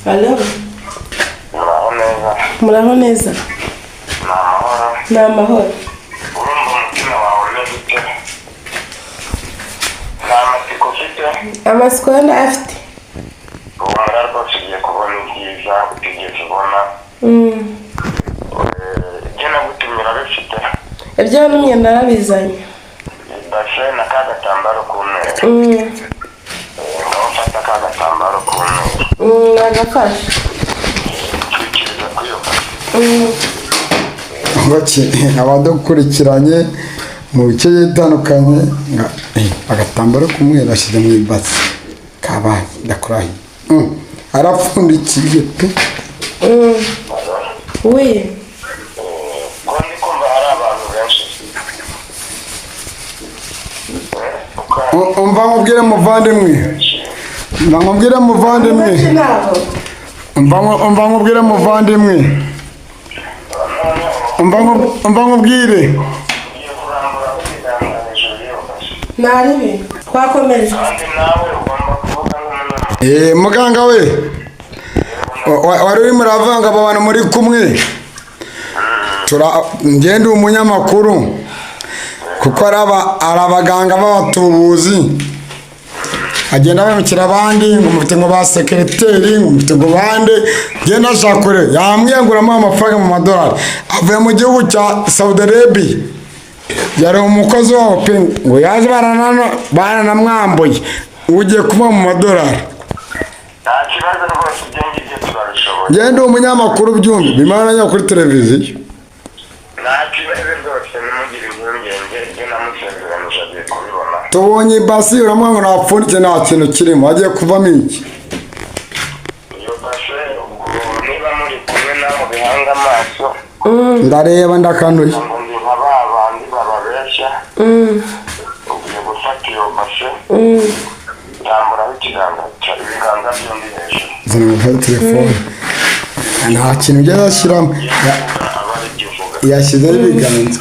Halo. Muraho neza. Namahoro. Amasiko afite. Ibyo numye narabizanye. Bashe na kagatambaro kumwe. Ngafata kagatambaro kumwe. Nagafashe. Baki abadukurikiranye mu bice bitandukanye agatambaro kumwe bashize mu ibasi kabaye ndakurahi arapfundikiye pe we Kondi kumva hari abantu benshi. umva nkubwire muvandimwe umva nkubwire muvandimwe umva nkubwire naribi twakomeje muganga we wari uri muravanga abantu muri kumwe ngende umunyamakuru kuko arabaganga b'abatubuzi agenda bamukira abandi ngo mufite ngo ba secretary ngo mufite ngo bande genda shakure yamwiyanguramo amafaranga mu madolari avuye mu gihugu cya Saudi Arabia yari umukozi wabo pe ngo yaje baranamwambuye ugiye kuba mu madolari ngende umunyamakuru byumva bimaranya kuri televiziyo tubonye ibasi uramwa ngo napfundike nta kintu kirimo agiye kuvamo iki ndareba ndakanuye zana mufate telefone nta kintu ujya ashyiramo yashyizeho ibiganza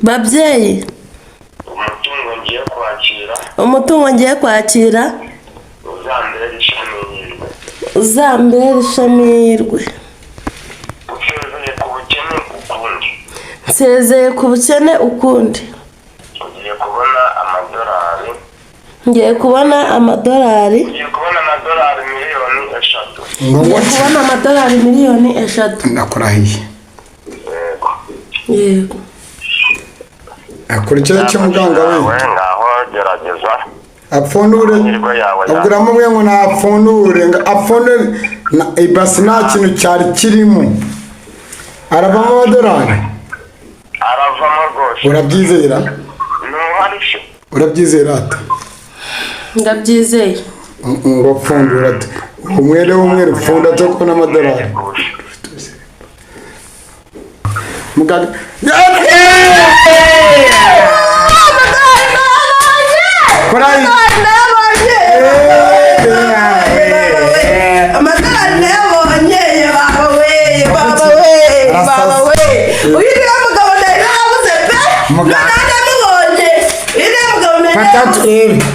babyeyi umutungo ngiye kwakira uzambere ishamirwe nsezeye ku bukene ukundi ngiye kubona amadolari miliyoni 3 ndakurahiye yego akurikira cyo muganga we ngaho gerageza apfundure aguramo mwe ngo napfundure apfundure ibasi nta kintu cyari kirimo aravamo amadolari rwose urabyizera urabyizera ate ndabyizeye ngo pfundura ate umwere w'umweru pfunda cyo kubona amadolari muganga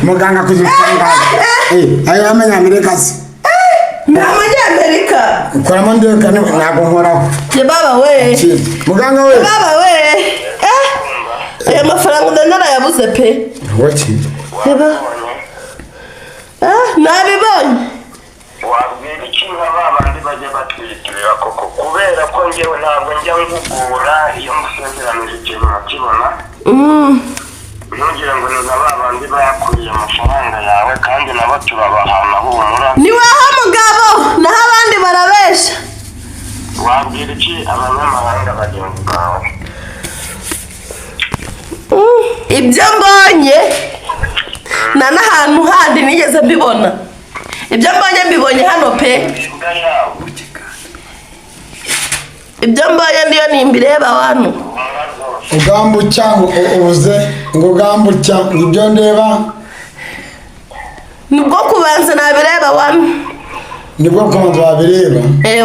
muganga kuzitanga ayo y'amanyamerika se n'amanyamerika ukoramo ndeka ntabwo nkoraho baba we muganga we baba we aya mafaranga narayabuze pe waki nabibonye wabwira ikintu abandi bajya batwitirira koko kubera ko ngewe ntabwo njya ngugura iyo musezeranije ikintu nakibona ntugire ngo ni abandi bayakuriye amafaranga yawe kandi nabo turabahana humura ni waha mugabo naho abandi barabesha wabwira iki abanyamahanga bagenzi bawe ibyo mbonye nta n'ahantu handi nigeze mbibona ibyo mbonye hano pe ibyo mbonye ndiyo nimbireba abantu ugambutya ubuze ngo ugambutya ibyo ndeba nibwo kubanza nabireba wano nibwo kubanza wabireba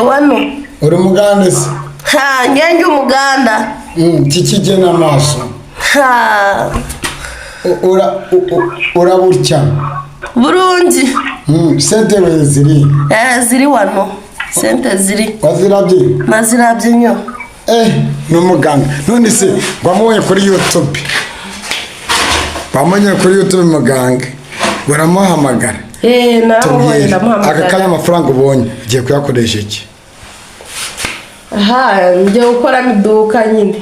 wano uri muganda se ngenge umuganda kikigena amaso urabutya burungi sente we ziri ziri wano sente ziri wazirabye nazirabye nyo n'umuganga none se wamubonye kuri YouTube muganga baramuhamagara nawe ndamuhamagara aka kanya amafaranga ubonye ugiye kuyakoresha iki njye gukora mu iduka nyine